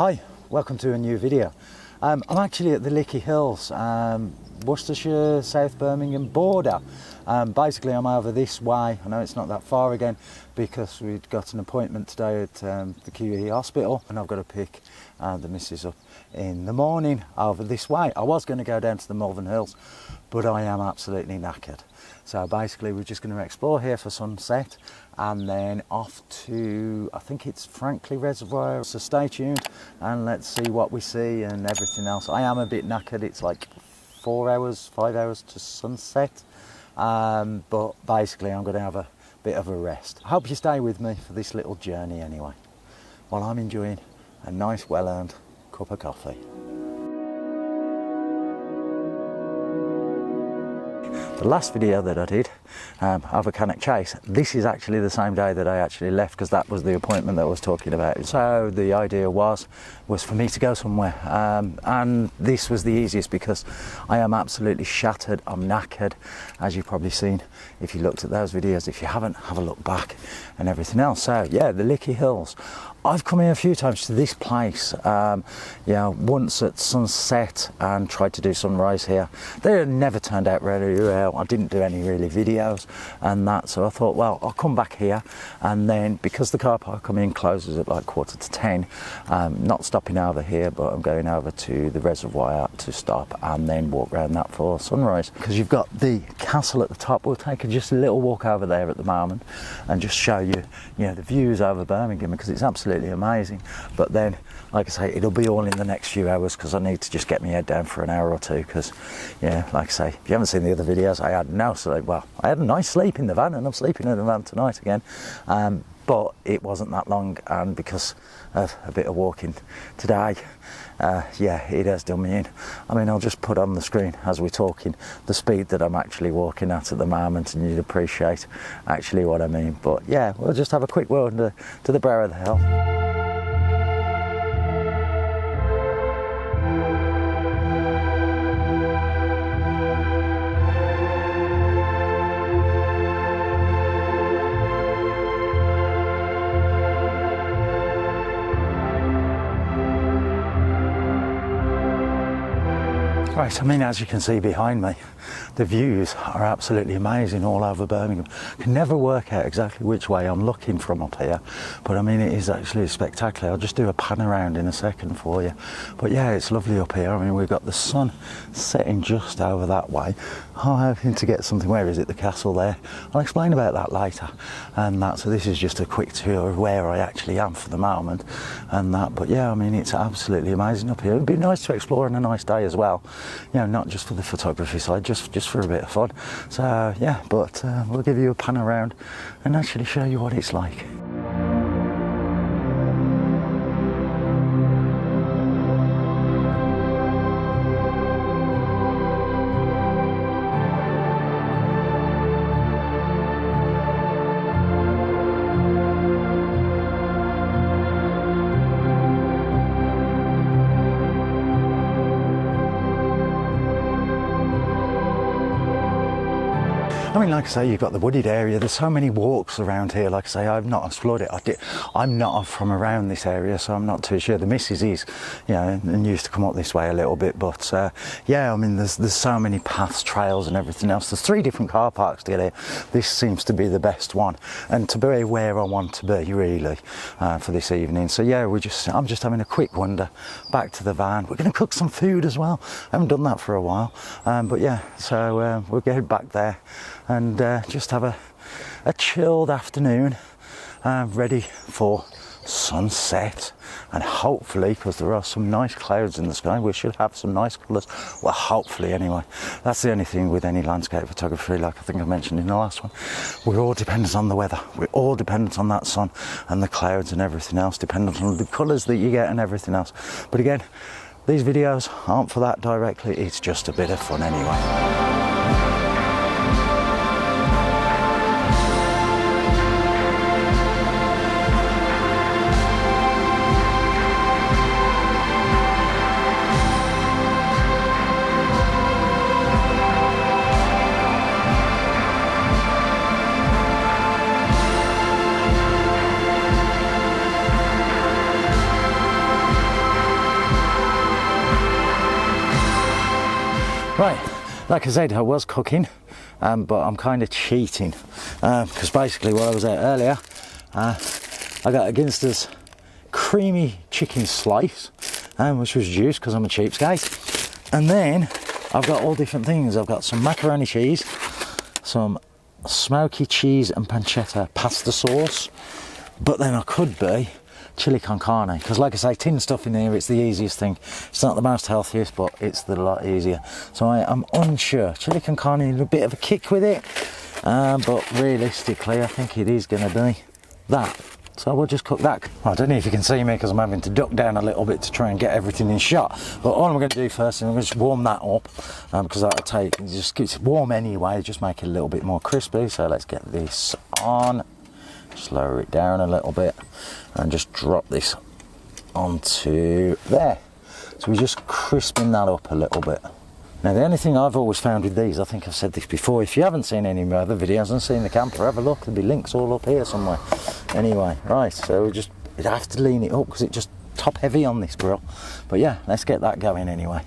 Hi, welcome to a new video. I'm actually at the Lickey Hills, Worcestershire, South Birmingham border. Basically I'm over this way. I know it's not that far again because we'd got an appointment today at the QE hospital and I've got to pick the missus up in the morning over this way. I was going to go down to the Malvern Hills, but I am absolutely knackered. So basically we're just going to explore here for sunset and then off to, I think it's Franklin Reservoir. So stay tuned and let's see what we see and everything else. I am a bit knackered. It's like 5 hours to sunset. But basically I'm going to have a bit of a rest. I hope you stay with me for this little journey anyway, while I'm enjoying a nice well-earned cup of coffee. The last video that I did of a Cannock chase, this is actually the same day that I actually left because that was the appointment that I was talking about. So the idea was for me to go somewhere and this was the easiest because I am absolutely shattered, I'm knackered, as you've probably seen if you looked at those videos. If you haven't, have a look back and everything else. So yeah, the Lickey Hills. I've come here a few times to this place, once at sunset and tried to do sunrise here. They never turned out really well. I didn't do any really videos and that, so I thought, well, I'll come back here and then, because the car park I'm in closes at like 10:15, not stopping over here, but I'm going over to the reservoir to stop and then walk around that for sunrise. Because you've got the castle at the top. We'll take just a little walk over there at the moment and just show you, the views over Birmingham because it's absolutely amazing. But then, like I say, it'll be all in the next few hours because I need to just get my head down for an hour or two because, like I say, if you haven't seen the other videos, I had no sleep. Well, I had a nice sleep in the van and I'm sleeping in the van tonight again. But it wasn't that long, and because of a bit of walking today, it has done me in. I mean, I'll just put on the screen as we're talking the speed that I'm actually walking at the moment and you'd appreciate actually what I mean. But yeah, we'll just have a quick walk to the brow of the hill. Right, I mean, as you can see behind me, the views are absolutely amazing all over Birmingham. Can never work out exactly which way I'm looking from up here, but I mean, it is actually spectacular. I'll just do a pan around in a second for you. But yeah, it's lovely up here. I mean, we've got the sun setting just over that way. I'm hoping to get something. Where is it? The castle there. I'll explain about that later. And that, so this is just a quick tour of where I actually am for the moment and that. But yeah, I mean, it's absolutely amazing up here. It'd be nice to explore on a nice day as well. Not just for the photography side, just for a bit of fun. So yeah, but we'll give you a pan around and actually show you what it's like. I mean, like I say, you've got the wooded area. There's so many walks around here. Like I say, I've not explored it. I'm not from around this area, so I'm not too sure. The missus is, and used to come up this way a little bit. But I mean, there's so many paths, trails, and everything else. There's 3 different car parks to get here. This seems to be the best one, and to be where I want to be really for this evening. So yeah, I'm just having a quick wander back to the van. We're going to cook some food as well. I haven't done that for a while, but yeah. So we'll go back there and just have a chilled afternoon, ready for sunset. And hopefully, because there are some nice clouds in the sky, we should have some nice colours. Well, hopefully anyway. That's the only thing with any landscape photography, like I think I mentioned in the last one. We're all dependent on the weather. We're all dependent on that sun and the clouds and everything else, dependent on the colours that you get and everything else. But again, these videos aren't for that directly. It's just a bit of fun anyway. Right, like I said, I was cooking, but I'm kind of cheating, because basically while I was out earlier, I got a Ginster's creamy chicken slice, which was juice because I'm a cheapskate. And then I've got all different things. I've got some macaroni cheese, some smoky cheese and pancetta pasta sauce, but then I could be chili con carne, because like I say, tin stuff in here, it's the easiest thing. It's not the most healthiest, but it's a lot easier. So I am unsure. Chili con carne, a bit of a kick with it, but realistically I think it is going to be that. So we'll just cook that. I don't know if you can see me because I'm having to duck down a little bit to try and get everything in shot. But all I'm going to do first is I'm going to just warm that up, because that'll take, just it's warm anyway, just make it a little bit more crispy. So let's get this on. Just lower it down a little bit and just drop this onto there. So we're just crisping that up a little bit. Now the only thing I've always found with these, I think I've said this before, if you haven't seen any of my other videos and seen the camper, have a look, there'll be links all up here somewhere. Anyway, right, so we just, you'd have to lean it up because it's just top heavy on this grill. But yeah, let's get that going anyway.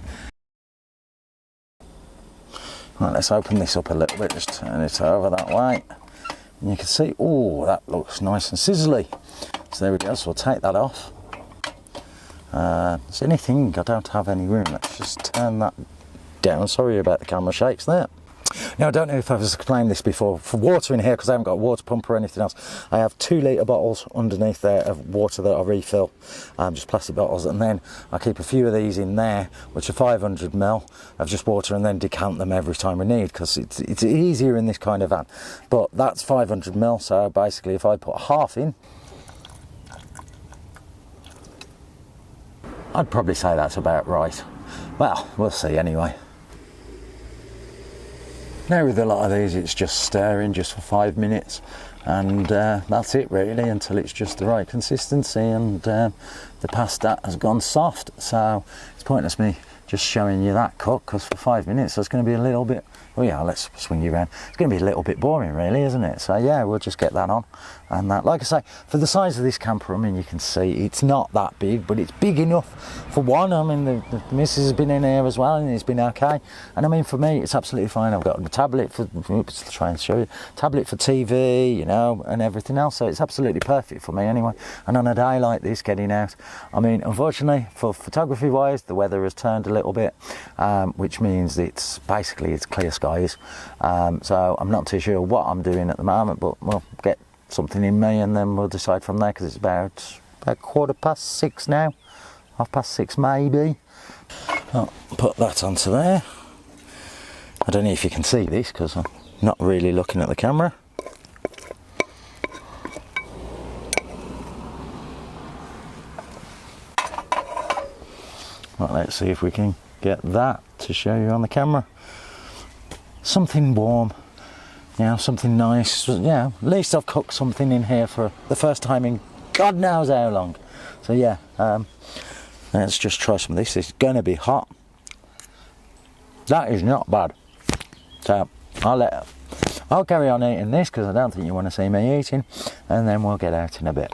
Right, let's open this up a little bit, just turn it over that way. And you can see, oh, that looks nice and sizzly. So there we go, so we'll take that off. Is anything, I don't have any room, let's just turn that down. Sorry about the camera shakes there. Now I don't know if I've explained this before, for water in here, because I haven't got a water pump or anything else, I have 2 litre bottles underneath there of water that I refill, just plastic bottles, and then I keep a few of these in there which are 500ml of just water, and then decant them every time we need, because it's easier in this kind of van. But that's 500ml, so basically if I put half in, I'd probably say that's about right. Well, we'll see anyway. Now with a lot of these, it's just stirring just for 5 minutes, and that's it really, until it's just the right consistency and the pasta has gone soft. So it's pointless me just showing you that cook, because for 5 minutes that's going to be a little bit, oh yeah, let's swing you around, it's going to be a little bit boring really, isn't it? So yeah, we'll just get that on. And that, like I say, for the size of this camper, I mean, you can see it's not that big, but it's big enough for one. I mean, the missus has been in here as well, and it's been okay. And I mean, for me, it's absolutely fine. I've got a tablet for, oops, I'll try and show you, tablet for TV, you know, and everything else. So it's absolutely perfect for me anyway. And on a day like this, getting out, I mean, unfortunately, for photography wise, the weather has turned a little bit, which means it's basically, it's clear skies. So I'm not too sure what I'm doing at the moment, but we'll get something in me and then we'll decide from there, because it's about 6:15 now, 6:30 maybe. I'll put that onto there. I don't know if you can see this because I'm not really looking at the camera. Well, let's see if we can get that to show you on the camera. Something warm, you know, something nice. Yeah, at least I've cooked something in here for the first time in God knows how long. So yeah, let's just try some of this. It's gonna be hot. That is not bad. So I'll carry on eating this because I don't think you want to see me eating, and then we'll get out in a bit.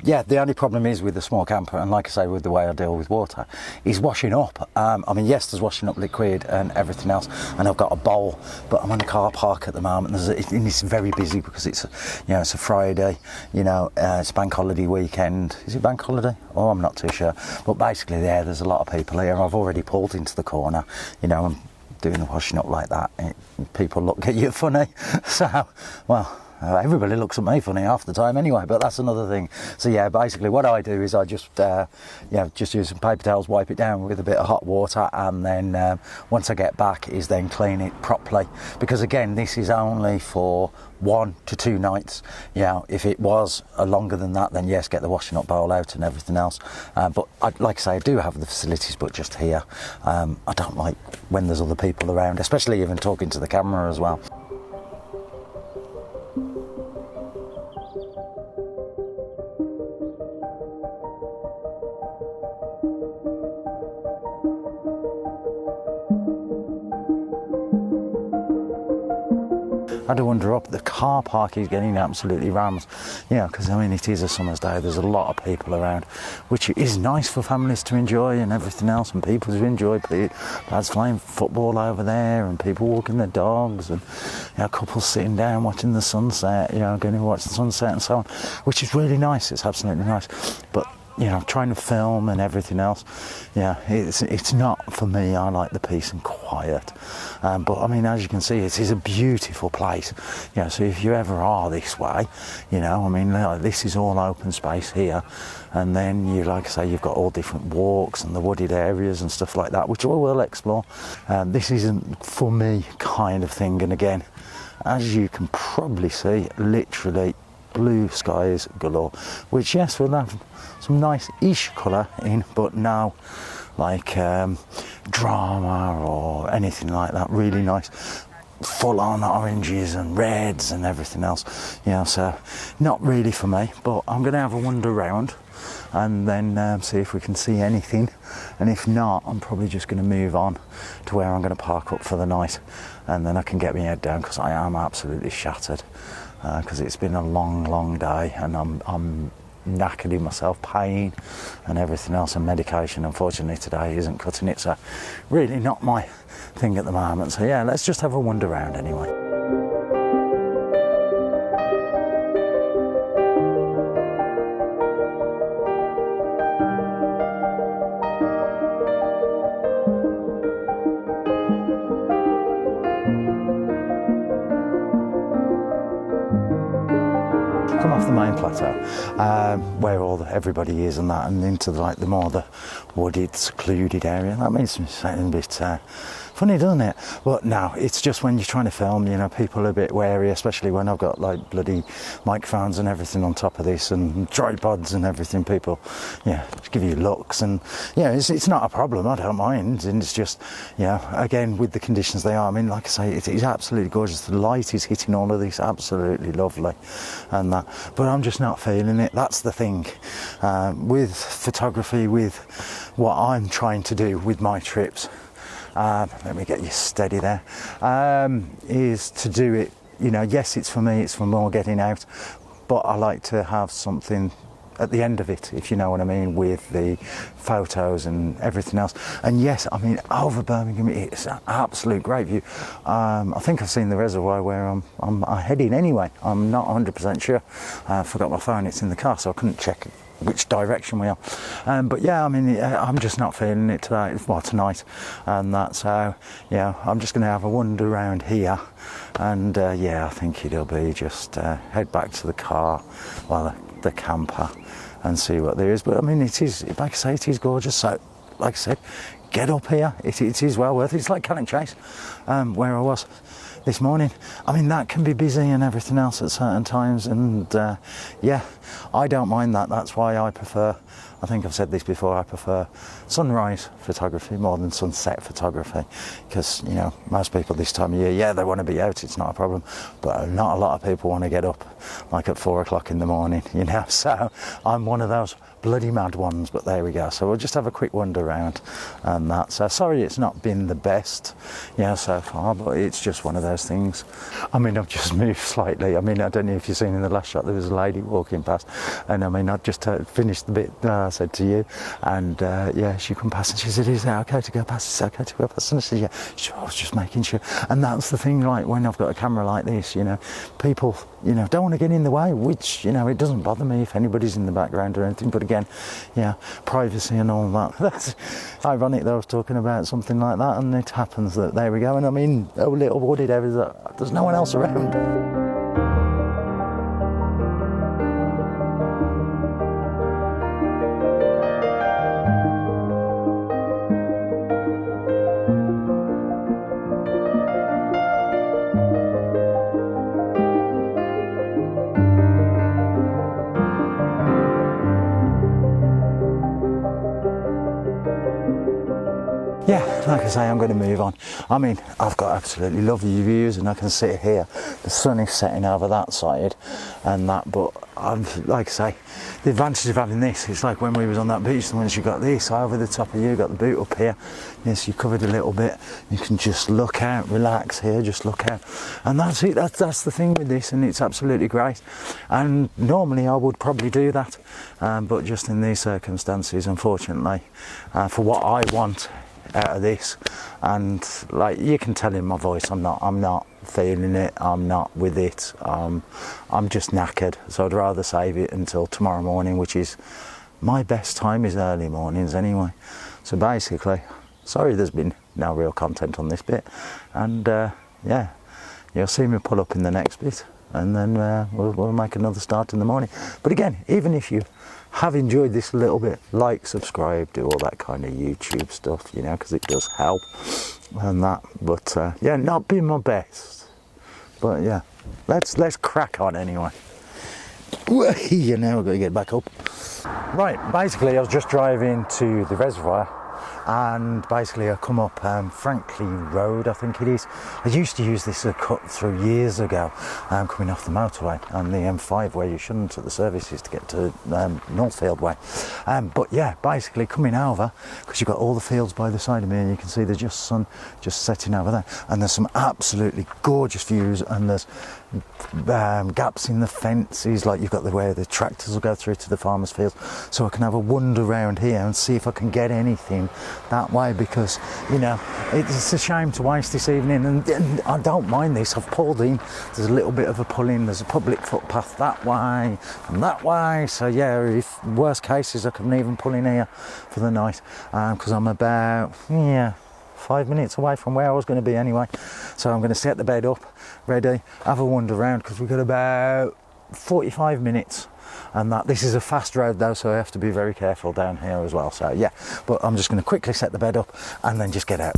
Yeah, the only problem is with the small camper, and like I say, with the way I deal with water, is washing up. I mean, yes, there's washing up liquid and everything else, and I've got a bowl, but I'm on a car park at the moment, and it's very busy because it's, you know, it's a Friday, you know, it's a bank holiday weekend. Is it bank holiday? Oh, I'm not too sure. But basically, there's a lot of people here. I've already pulled into the corner, you know, and doing the washing up like that, people look at you funny. So, well, everybody looks at me funny half the time anyway, but that's another thing. So yeah, basically what I do is I just just use some paper towels, wipe it down with a bit of hot water, and then once I get back is then clean it properly, because again, this is only for 1 to 2 nights. You know, if it was longer than that, then yes, get the washing up bowl out and everything else. But like I say, I do have the facilities, but just here. I don't like when there's other people around, especially even talking to the camera as well. had to wander up. The car park is getting absolutely rammed, because I mean it is a summer's day. There's a lot of people around, which is nice for families to enjoy and everything else, and people to enjoy. Lads playing football over there, and people walking their dogs, and couples sitting down watching the sunset. Going to watch the sunset and so on, which is really nice. It's absolutely nice, but trying to film and everything else, it's not for me. I like the peace and quiet, but I mean, as you can see, it is a beautiful place. So if you ever are this way, this is all open space here, and then like I say, you've got all different walks and the wooded areas and stuff like that, which I will explore. This isn't for me kind of thing, and again, as you can probably see, literally blue skies galore, which yes, will have some nice-ish colour in, but no like drama or anything like that. Really nice full-on oranges and reds and everything else, so not really for me, but I'm going to have a wander around and then see if we can see anything, and if not, I'm probably just going to move on to where I'm going to park up for the night, and then I can get my head down, because I am absolutely shattered, because it's been a long day, and I'm knackered in myself, pain and everything else, and medication unfortunately today isn't cutting it, so really not my thing at the moment. So yeah, let's just have a wander around anyway. Come off the main plateau, where everybody is and that, and into the more the wooded, secluded area. That makes me sound a bit funny, doesn't it? But no, it's just when you're trying to film, people are a bit wary, especially when I've got like bloody microphones and everything on top of this, and tripods and everything. People, give you looks, and it's not a problem. I don't mind, and it's just, again, with the conditions they are. I mean, like I say, it is absolutely gorgeous. The light is hitting all of this, absolutely lovely, and that. But I'm just not feeling it. That's the thing with photography, with what I'm trying to do with my trips. Let me get you steady there. Is to do it, yes, it's for me, it's for more getting out, but I like to have something at the end of it, if you know what I mean, with the photos and everything else. And yes, I mean, over Birmingham, it's an absolute great view. I think I've seen the reservoir where I'm heading anyway. I'm not 100% sure. I forgot my phone, it's in the car, so I couldn't check which direction we are. But yeah, I mean, I'm just not feeling it today, tonight, and that's how, I'm just going to have a wander around here, and I think it'll be just head back to the car, the camper, and see what there is. But I mean, it is, like I say, it is gorgeous. So, like I said, get up here. It is well worth it. It's like Cannock Chase, where I was this morning. I mean, that can be busy and everything else at certain times, and I don't mind that. That's why I prefer, I think I've said this before, I prefer sunrise photography more than sunset photography, because most people this time of year, they want to be out, it's not a problem, but not a lot of people want to get up like at 4 o'clock in the morning, so I'm one of those bloody mad ones. But there we go. So we'll just have a quick wander around, and that. So sorry it's not been the best so far, but it's just one of those things. I mean, I've just moved slightly. I mean, I don't know if you've seen in the last shot, there was a lady walking past, and I mean, I just finished the bit I said to you, and she come past and she said, is it okay to go past? Is it okay to go past? And I said, I was just making sure. And that's the thing, like when I've got a camera like this, people don't want to get in the way, which it doesn't bother me if anybody's in the background or anything, but again, privacy and all that. That's ironic that I was talking about something like that, and it happens that there we go. And I mean, a little wooded area that there's no one else around. like I say, I'm going to move on. I mean, I've got absolutely lovely views, and I can sit here. The sun is setting over that side and that, but I'm, like I say, the advantage of having this, it's like when we was on that beach, once you got this over the top of you, got the boot up here, yes, you covered a little bit, you can just look out, relax here, just look out, and that's it. That's the thing with this, and it's absolutely great. And normally I would probably do that, but just in these circumstances, unfortunately, for what I want out of this, and like you can tell in my voice, I'm not feeling it, I'm not with it, I'm just knackered, so I'd rather save it until tomorrow morning, which is my best time, is early mornings anyway. So basically, sorry there's been no real content on this bit, and yeah, you'll see me pull up in the next bit, and then we'll make another start in the morning. But again, even if you have enjoyed this a little bit, like, subscribe, do all that kind of YouTube stuff, you know, because it does help and that. But yeah, not being my best, but yeah, let's crack on anyway. You know, we've got to get back up. Right, basically I was just driving to the reservoir, and basically I come up Franklin Road, I think it is. I used to use this cut through years ago, coming off the motorway and the M5, where you shouldn't at the services to get to Northfield Way. But yeah, basically coming over, because you've got all the fields by the side of me, and you can see the just sun just setting over there, and there's some absolutely gorgeous views, and there's gaps in the fences, like you've got the way the tractors will go through to the farmers' fields, so I can have a wander around here and see if I can get anything that way, because you know it's a shame to waste this evening, and I don't mind this. I've pulled in, there's a little bit of a pull in, there's a public footpath that way and that way, so yeah, if worst cases I can even pull in here for the night, because I'm about 5 minutes away from where I was going to be anyway. So I'm going to set the bed up ready, have a wander around, because we've got about 45 minutes, and that this is a fast road though, so I have to be very careful down here as well. So yeah, but I'm just going to quickly set the bed up and then just get out.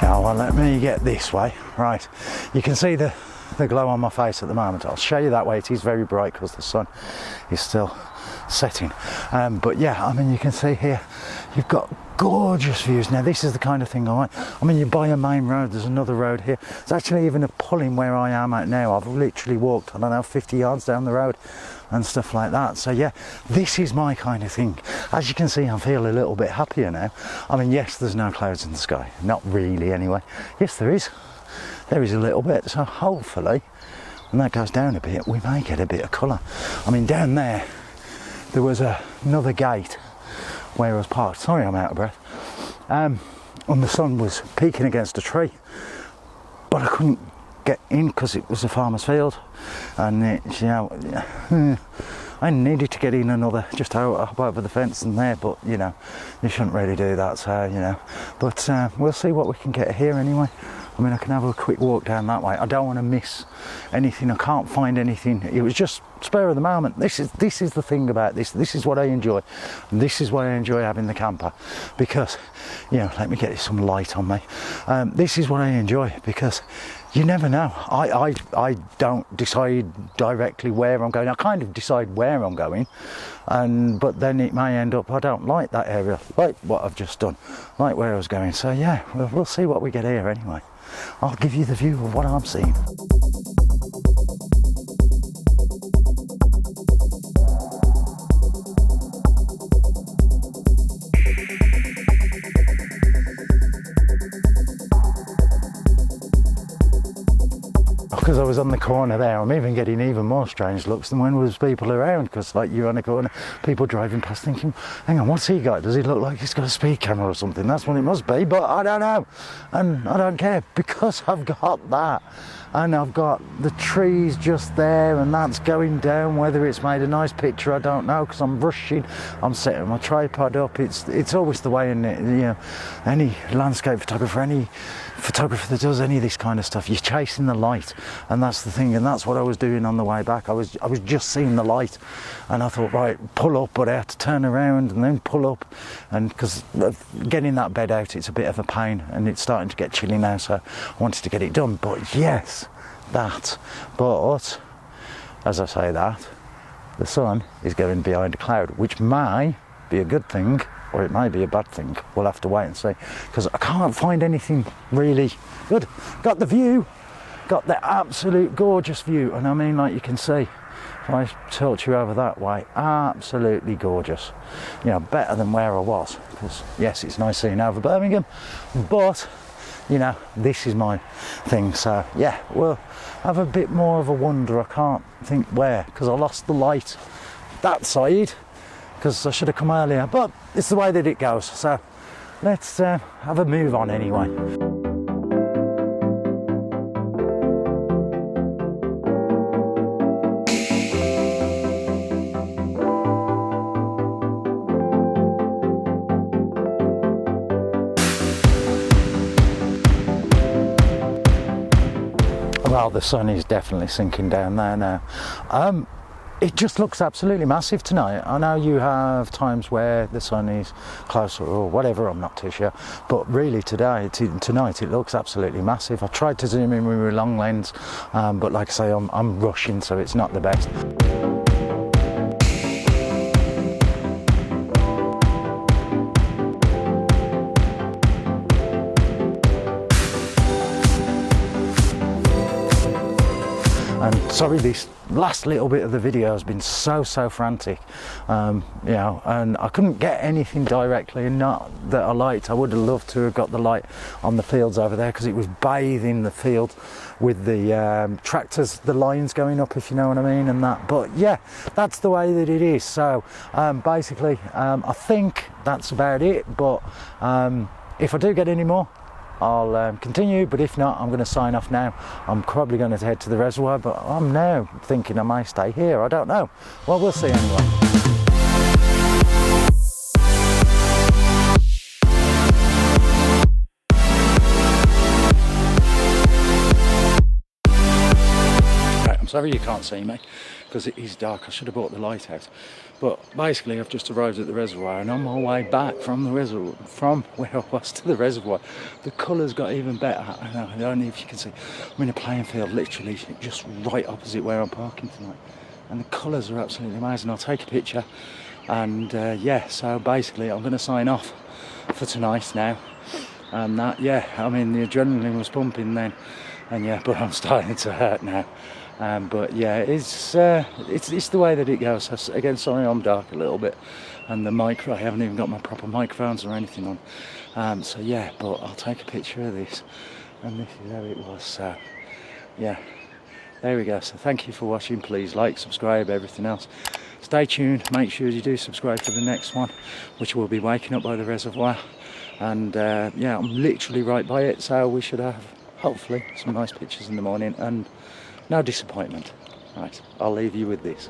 Now well, let me get this way. Right, you can see the glow on my face at the moment. I'll show you that way. It is very bright because the sun is still setting, but yeah, I mean, you can see here you've got gorgeous views. Now this is the kind of thing I like. I mean, you buy a main road, there's another road here, there's actually even a pull-in where I am at now. I've literally walked, I don't know, 50 yards down the road and stuff like that. So yeah, this is my kind of thing. As you can see, I feel a little bit happier now. I mean, yes, there's no clouds in the sky, not really anyway. Yes, there is a little bit, so hopefully when that goes down a bit, we may get a bit of colour. I mean, down there was another gate where I was parked. Sorry, I'm out of breath. And the sun was peeking against a tree, but I couldn't get in because it was a farmer's field, and it, you know, I needed to get in another, just up over the fence and there, but you know, you shouldn't really do that, so you know, but we'll see what we can get here anyway. I mean, I can have a quick walk down that way. I don't want to miss anything. I can't find anything. It was just spur of the moment. This is the thing about this. This is what I enjoy. And this is why I enjoy having the camper, because, you know, let me get some light on me. This is what I enjoy, because you never know. I don't decide directly where I'm going. I kind of decide where I'm going, but then it may end up I don't like that area, like what I've just done, like where I was going. So yeah, we'll see what we get here anyway. I'll give you the view of what I'm seeing. Because I was on the corner there, I'm even getting even more strange looks than when there was people around, because like you're on the corner, people driving past thinking, hang on, what's he got? Does he look like he's got a speed camera or something? That's what it must be, but I don't know, and I don't care, because I've got that, and I've got the trees just there, and that's going down. Whether it's made a nice picture, I don't know, because I'm rushing, I'm setting my tripod up. It's always the way, isn't it? You know, any landscape photographer, any photographer that does any of this kind of stuff, you're chasing the light, and that's the thing, and that's what I was doing on the way back. I was just seeing the light, and I thought, right, pull up, but I had to turn around and then pull up, and because getting that bed out, it's a bit of a pain, and it's starting to get chilly now, so I wanted to get it done. But yes, that. But as I say that, the sun is going behind a cloud, which may be a good thing or it may be a bad thing. We'll have to wait and see, because I can't find anything really good. Got the view, got the absolute gorgeous view, and I mean, like you can see, if I tilt you over that way, absolutely gorgeous. You know, better than where I was, because yes, it's nice seeing over Birmingham, but you know, this is my thing. So yeah, we'll have a bit more of a wander. I can't think where, because I lost the light that side, because I should have come earlier, but it's the way that it goes. So let's have a move on anyway. Well, the sun is definitely sinking down there now. It just looks absolutely massive tonight. I know you have times where the sun is closer or whatever, I'm not too sure. But really tonight it looks absolutely massive. I tried to zoom in with my long lens, but like I say, I'm rushing, so it's not the best. And sorry, this last little bit of the video has been so frantic, you know, and I couldn't get anything directly, and not that I liked. I would have loved to have got the light on the fields over there, because it was bathing the field with the tractors, the lines going up, if you know what I mean, and that. But yeah, that's the way that it is. So basically, I think that's about it. But if I do get any more, I'll continue, but if not, I'm going to sign off now. I'm probably going to head to the reservoir, but I'm now thinking I may stay here. I don't know. Well, we'll see anyway. I'm sorry you can't see me, because it is dark. I should have brought the light out. But basically, I've just arrived at the reservoir, and on my way back from the reservoir, from where I was to the reservoir, the colours got even better. I don't know if you can see. I'm in a playing field, literally just right opposite where I'm parking tonight, and the colours are absolutely amazing. I'll take a picture, and yeah. So basically, I'm going to sign off for tonight now. And that, yeah, I mean, the adrenaline was pumping then, and yeah, but I'm starting to hurt now. But yeah, it's the way that it goes. Again, sorry I'm dark a little bit, and the mic, I haven't even got my proper microphones or anything on. So yeah, but I'll take a picture of this, and this is how it was. So yeah, there we go. So thank you for watching. Please like, subscribe, everything else. Stay tuned. Make sure you do subscribe for the next one, which will be waking up by the reservoir. And yeah, I'm literally right by it, so we should have hopefully some nice pictures in the morning and no disappointment. Right, I'll leave you with this.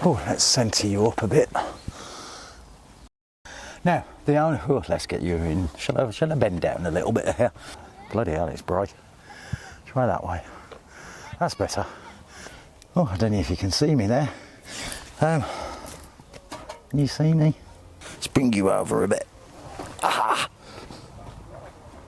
Oh, let's centre you up a bit. Now, the only, let's get you in. Shall I bend down a little bit here? Bloody hell, it's bright. Try that way. That's better. Oh, I don't know if you can see me there. Can you see me? Let's bring you over a bit.